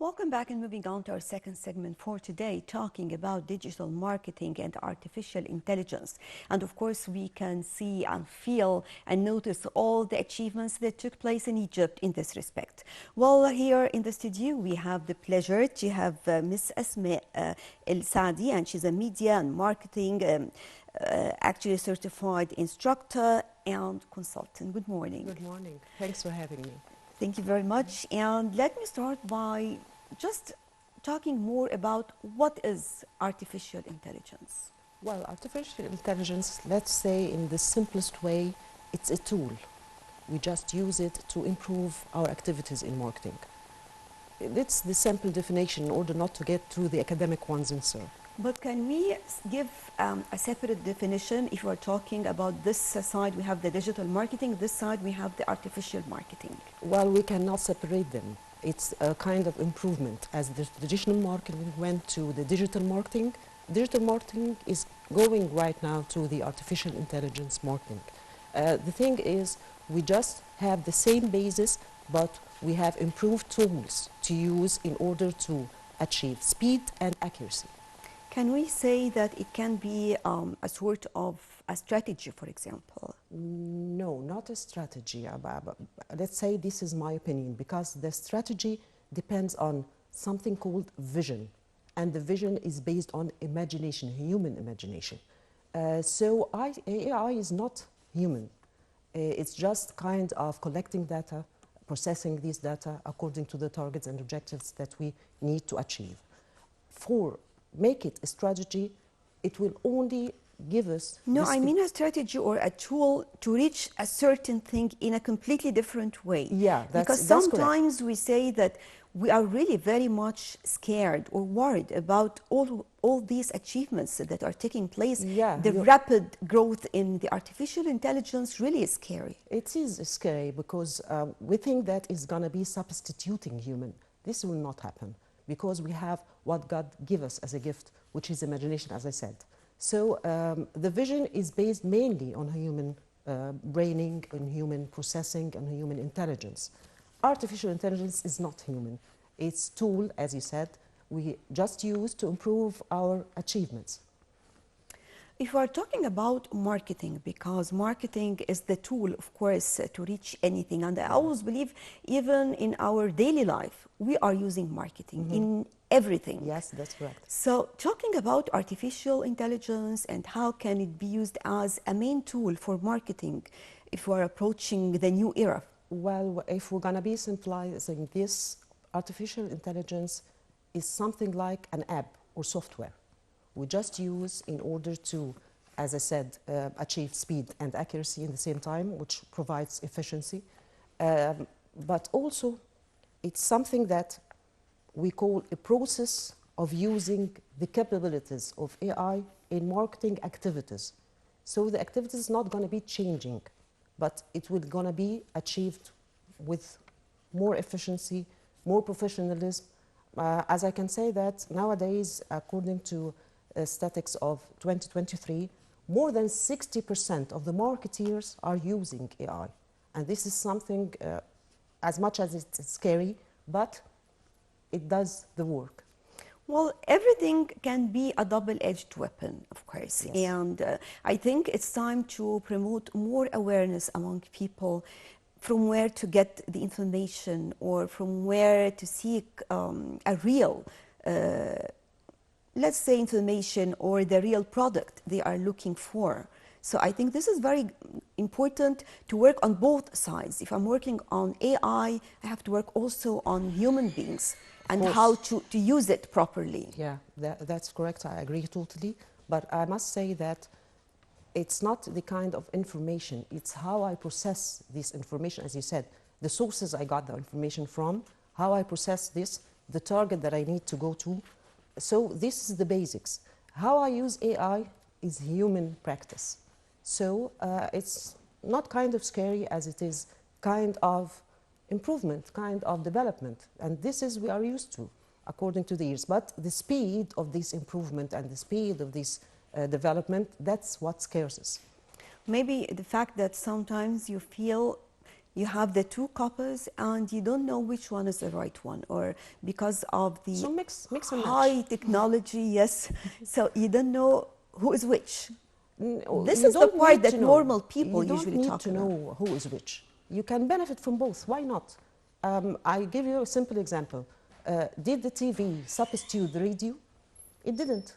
Welcome back and moving on to our second segment for today, talking about digital marketing and artificial intelligence. And of course, we can see and feel and notice all the achievements that took place in Egypt in this respect. Well, here in the studio, we have the pleasure to have Miss Asmaa Saaidy, and she's a media and marketing actually certified instructor and consultant. Good morning. Good morning. Thanks for having me. Thank you very much. And let me start by just talking more about what is artificial intelligence. Well, artificial intelligence, let's say in the simplest way, it's a tool. We just use it to improve our activities in marketing. It's the simple definition in order not to get through the academic ones in SIR. But can we give a separate definition if we're talking about this side, we have the digital marketing, this side we have the artificial marketing? Well, we cannot separate them. It's a kind of improvement. As the traditional marketing went to the digital marketing is going right now to the artificial intelligence marketing. The thing is, we just have the same basis, but we have improved tools to use in order to achieve speed and accuracy. Can we say that it can be a sort of a strategy, for example? No, not a strategy. Let's say this is my opinion, because the strategy depends on something called vision. And the vision is based on imagination, human imagination. So AI is not human. It's just kind of collecting data, processing these data according to the targets and objectives that we need to achieve. For make it a strategy, it will only give us... No, I mean a strategy or a tool to reach a certain thing in a completely different way. Yeah, because sometimes we say that we are really very much scared or worried about all these achievements that are taking place. Yeah, the rapid growth in the artificial intelligence really is scary. It is scary because we think that it's going to be substituting human. This will not happen, because we have what God gave us as a gift, which is imagination, as I said. So the vision is based mainly on human braining, on human processing, and human intelligence. Artificial intelligence is not human. It's a tool, as you said, we just use to improve our achievements. If we are talking about marketing, because marketing is the tool, of course, to reach anything. And I always believe, even in our daily life, we are using marketing in everything. Yes, that's correct. So talking about artificial intelligence and how can it be used as a main tool for marketing if we're approaching the new era? Well, if we're going to be simplifying this, artificial intelligence is something like an app or software. We just use in order to, as I said, achieve speed and accuracy in the same time, which provides efficiency. But also, it's something that we call a process of using the capabilities of AI in marketing activities. So the activity is not going to be changing, but it will going to be achieved with more efficiency, more professionalism. As I can say that nowadays, according to statistics of 2023, more than 60% of the marketeers are using AI. And this is something, as much as it's scary, but it does the work. Well, everything can be a double-edged weapon, of course. Yes. And I think it's time to promote more awareness among people from where to get the information or from where to seek a real let's say information or the real product they are looking for. So I think this is very important to work on both sides. If I'm working on AI, I have to work also on human beings and how to use it properly. Yeah, that's correct. I agree totally. But I must say that it's not the kind of information, it's how I process this information, as you said, the sources I got the information from, how I process this, the target that I need to go to. So this is the basics. How I use AI is human practice. So it's not kind of scary as it is kind of improvement, kind of development. And this is we are used to according to the years. But the speed of this improvement and the speed of this development, that's what scares us. Maybe the fact that sometimes you feel You have the two copies and you don't know which one is the right one, or because of the So mix and match. high technology, yes, so you don't know who is which. This You is the don't part need that to know. normal You people don't usually need talk to about. know who is which. You can benefit from both. Why not? I give you a simple example. Did the TV substitute the radio? It didn't.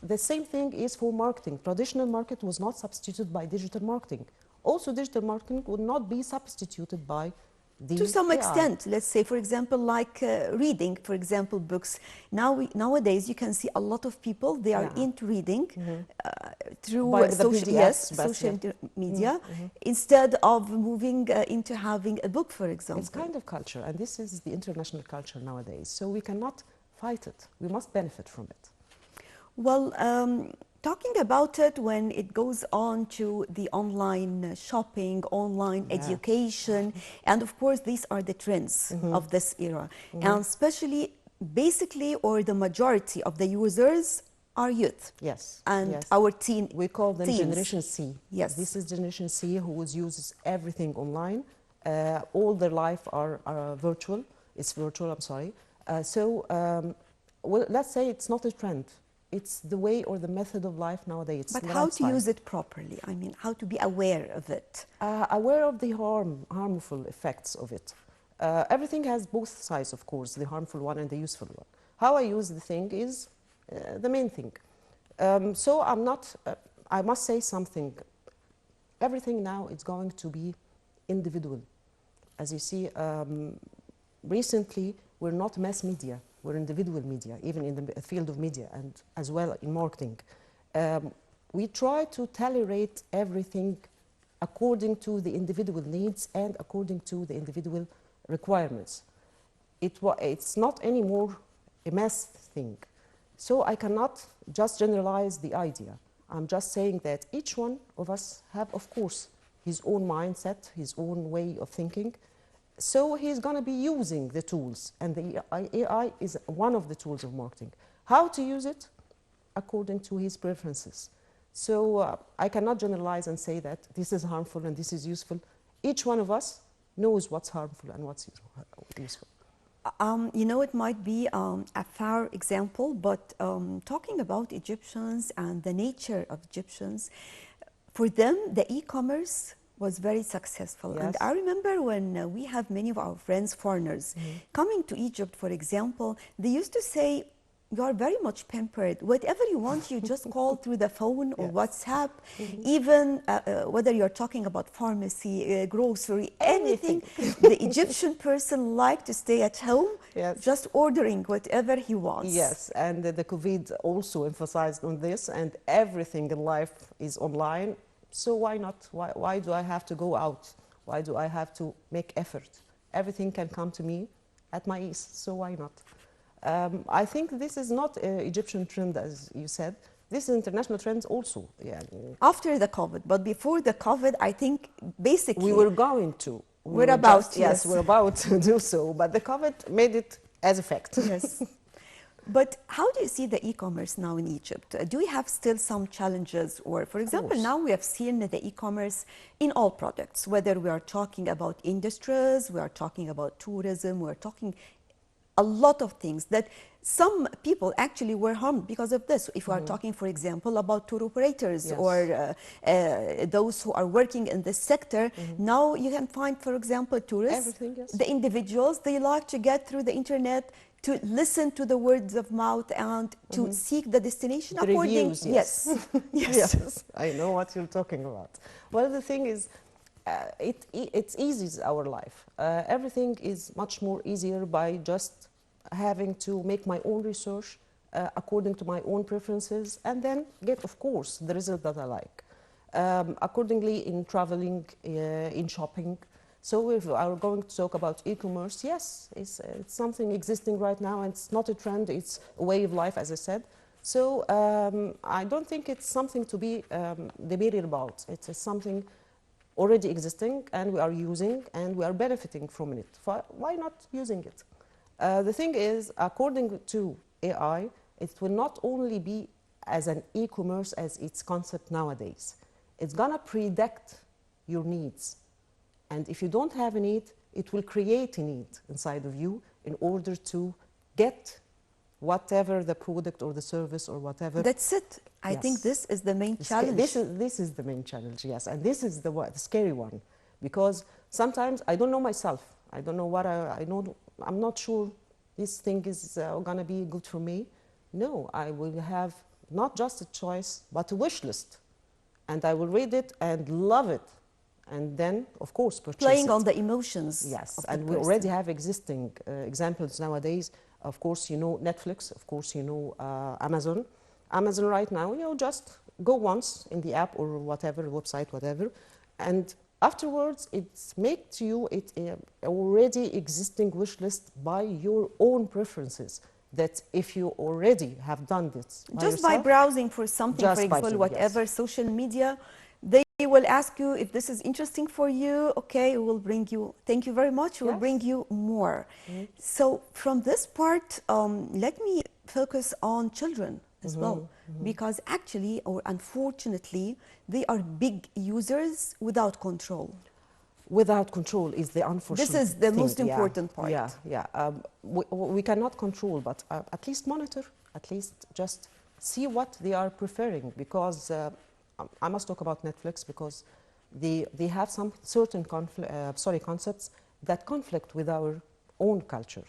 The same thing is for marketing. Traditional market was not substituted by digital marketing. Also, digital marketing would not be substituted by To the some AI. extent, let's say, for example, like reading, for example, books. Nowadays, you can see a lot of people, they are Yeah. into reading through By the social, PDFs, but social yeah. media, instead of moving into having a book, for It's example. kind of culture, and this is the international culture nowadays. So we cannot fight it. We must benefit from it. Well, talking about it when it goes on to the online shopping, online Yeah. education, and of course, these are the trends of this era. And especially, basically, or the majority of the users are youth Yes. and Yes. our We call them teens. Generation C. Yes. This is Generation C who uses everything online. All their life are virtual. It's virtual, I'm sorry. Well, let's say it's not a trend. It's the way or the method of life nowadays. It's But the how to lifestyle. use it properly? I mean, how to be aware of it? Aware of the harmful effects of it. Everything has both sides, of course, the harmful one and the useful one. How I use the thing is the main thing. So I'm not, I must say something. Everything now is going to be individual. As you see, recently we're not mass media, we're individual media, even in the field of media and as well in marketing. We try to tolerate everything according to the individual needs and according to the individual requirements. It's not anymore a mass thing. So I cannot just generalize the idea. I'm just saying that each one of us have, of course, his own mindset, his own way of thinking. So he's going to be using the tools, and the AI is one of the tools of marketing. How to use it? According to his preferences. So I cannot generalize and say that this is harmful and this is useful. Each one of us knows what's harmful and what's useful. You know, it might be a far example, but talking about Egyptians and the nature of Egyptians, for them, the e-commerce was very successful. Yes. And I remember when we have many of our friends, foreigners, coming to Egypt, for example, they used to say, you are very much pampered. Whatever you want, you just call through the phone or Yes. WhatsApp, even whether you're talking about pharmacy, grocery, anything. The Egyptian person liked to stay at home, Yes. just ordering whatever he wants. Yes, and the COVID also emphasized on this, and everything in life is online. So why not? Why do I have to go out? Why do I have to make effort? Everything can come to me at my ease, so why not? I think this is not an Egyptian trend, as you said. This is international trend also. Yeah. After the COVID, but before the COVID, I think basically We were going to. We're about, just, yes. We're about to do so, but the COVID made it as a fact. Yes. But how do you see the e-commerce now in Egypt? Do we have still some challenges? Or, for example, course. now we have seen the e-commerce in all products, whether we are talking about industries, we are talking about tourism, we're talking a lot of things that some people actually were harmed because of this. If we are talking, for example, about tour operators Yes. or those who are working in this sector, now you can find, for example, tourists, Everything, yes. the individuals, they like to get through the internet to listen to the words of mouth and to seek the destination The according. reviews, yes. Yes. Yes, I know what you're talking about. Well, the thing is, it eases our life. Everything is much more easier by just having to make my own research according to my own preferences and then get, of course, the result that I like. Accordingly, in traveling, in shopping. So if I were going to talk about e-commerce, yes, it's something existing right now, and it's not a trend, it's a way of life, as I said. So I don't think it's something to be debated about. It's something already existing, and we are using, and we are benefiting from it. Why not using it? The thing is, according to AI, it will not only be as an e-commerce as its concept nowadays. It's gonna predict your needs. And if you don't have a need, it will create a need inside of you in order to get whatever the product or the service or whatever. That's it. I think Yes. this is the main challenge. This is the main challenge, yes. And this is the scary one. Because sometimes I don't know myself. I don't know what I know. I'm not sure this thing is going to be good for me. No, I will have not just a choice, but a wish list. And I will read it and love it. And then, of course, purchase Playing it. on the emotions. Yes, Of the and we person. already have existing examples nowadays. Of course, you know Netflix. Of course, you know Amazon. Amazon right now, you know, just go once in the app or whatever, website, whatever. And afterwards, it makes you already existing wish list by your own preferences. That if you already have done this by Just yourself, by browsing for something, for just by example, browsing, whatever, yes. social media, they will ask you if this is interesting for you. Okay, we will bring you, thank you very much, we will Yes. bring you more. So from this part, let me focus on children as well, because actually, or unfortunately, they are big users without control. Without control is the unfortunate This is the thing. most Yeah, important part. Yeah, yeah. We cannot control, but at least monitor, at least just see what they are preferring. Because I must talk about Netflix because they have some certain concepts that conflict with our own culture.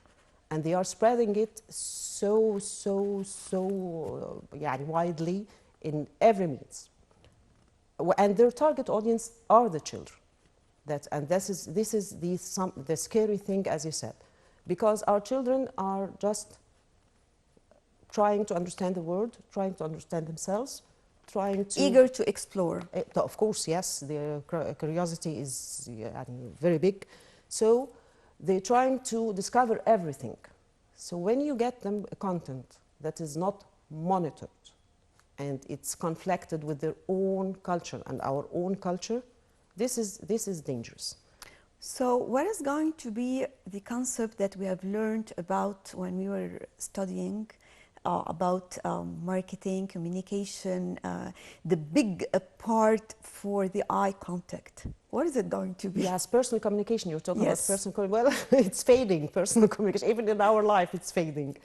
And they are spreading it so widely in every means. And their target audience are the children. And this is the scary thing, as you said, because our children are just trying to understand the world, trying to understand themselves, trying to Eager to explore. Of course, yes, their curiosity is very big, so they're trying to discover everything. So when you get them content that is not monitored and it's conflicted with their own culture and our own culture, this is dangerous. So what is going to be the concept that we have learned about when we were studying about marketing, communication, the big part for the eye contact? What is it going to be? Yes, personal communication. You're talking Yes. about personal communication. Well, it's fading, personal communication. Even in our life, it's fading.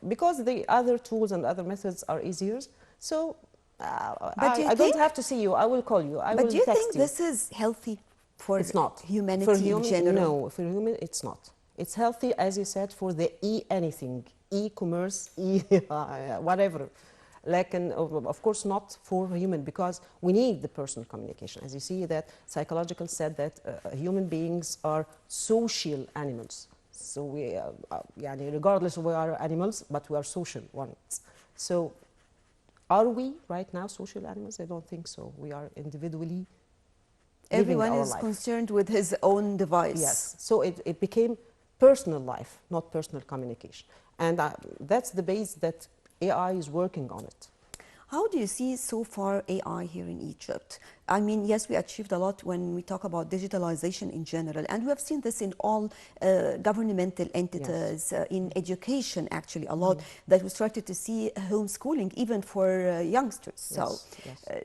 Because the other tools and other methods are easier. So I don't have to see you. I will call you. I will But do you text think you. this is healthy for It's not. humanity For in human, general? no, for human, it's not. It's healthy, as you said, for the anything, e-commerce, whatever. Like, of course, not for human, because we need the personal communication. As you see, that psychological said that human beings are social animals. So we, regardless of we are animals, but we are social ones. So, are we right now social animals? I don't think so. We are individually. Everyone is concerned with his own device. Yes, so it became personal life, not personal communication. And that's the base that AI is working on it. How do you see so far AI here in Egypt? I mean, yes, we achieved a lot when we talk about digitalization in general, and we have seen this in all governmental entities, Yes. in education actually a lot, that we started to see homeschooling even for youngsters. Yes, So. yes.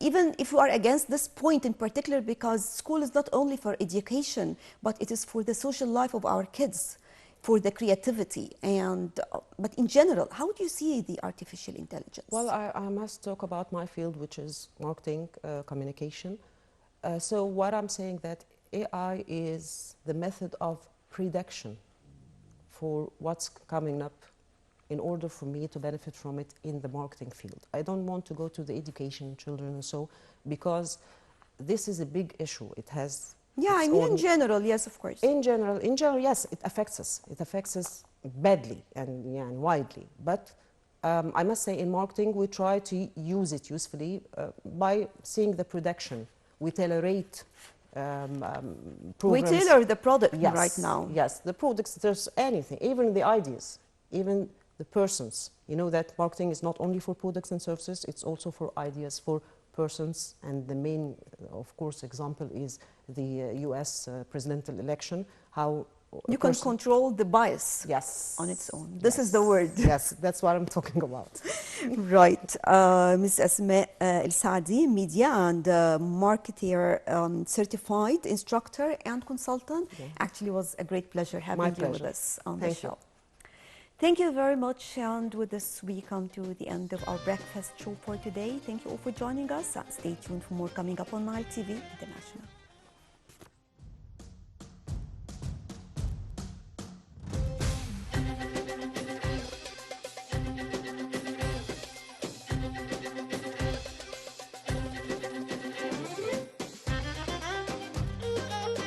Even if we are against this point in particular, because school is not only for education, but it is for the social life of our kids, for the creativity. But in general, how do you see the artificial intelligence? Well, I must talk about my field, which is marketing, communication. So what I'm saying that AI is the method of prediction for what's coming up in order for me to benefit from it in the marketing field. I don't want to go to the education, children and so, because this is a big issue. It has I mean, in general, yes, of course. In general, yes, it affects us. It affects us badly and widely. But I must say, in marketing, we try to use it usefully by seeing the production. We tailor-rate programs. We tailor the product Yes, right now. Yes, the products, there's anything, even the ideas, even the persons. You know that marketing is not only for products and services, it's also for ideas, for persons. And the main, of course, example is the US presidential election, how You can control the bias Yes. on its own. This is the word. Yes, that's what I'm talking about. Right. Ms. Asmaa El Saadi, media and marketer, certified instructor and consultant. Actually, was a great pleasure having you with us on the show. Thank you very much. And with this, we come to the end of our breakfast show for today. Thank you all for joining us. Stay tuned for more coming up on Nile TV International.